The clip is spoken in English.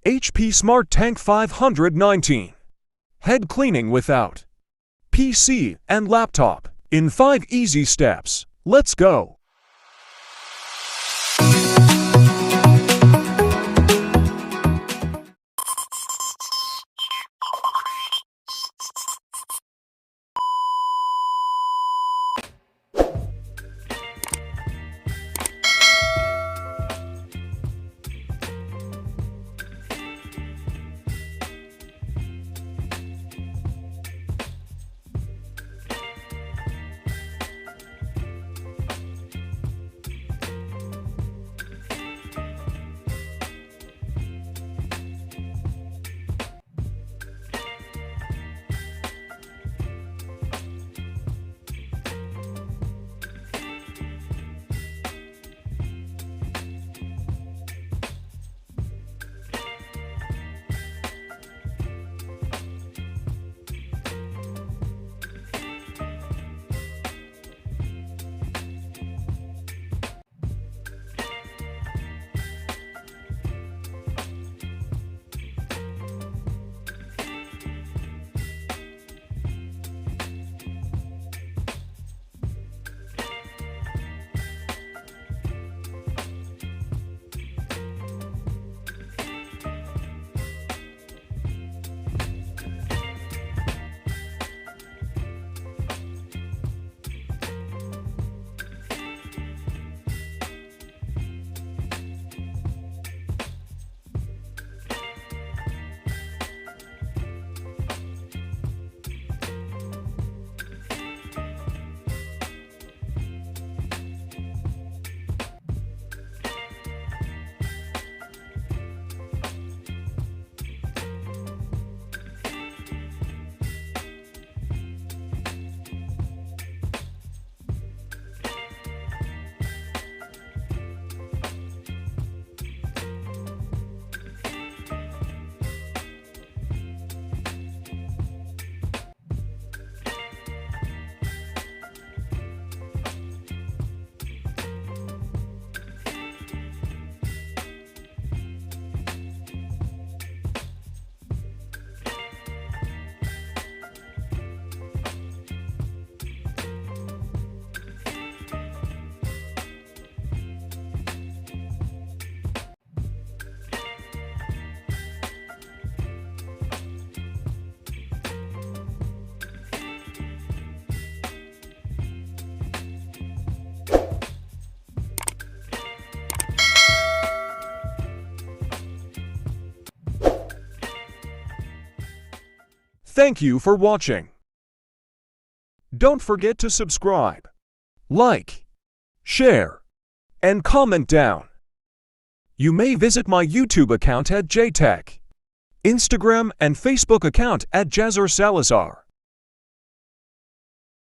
HP Smart Tank 519. Head cleaning without PC and laptop in 5 easy steps. Let's go! Thank you for watching. Don't forget to subscribe, like, share, and comment down. You may visit my YouTube account at JTech, Instagram and Facebook account at Jazzer Salazar.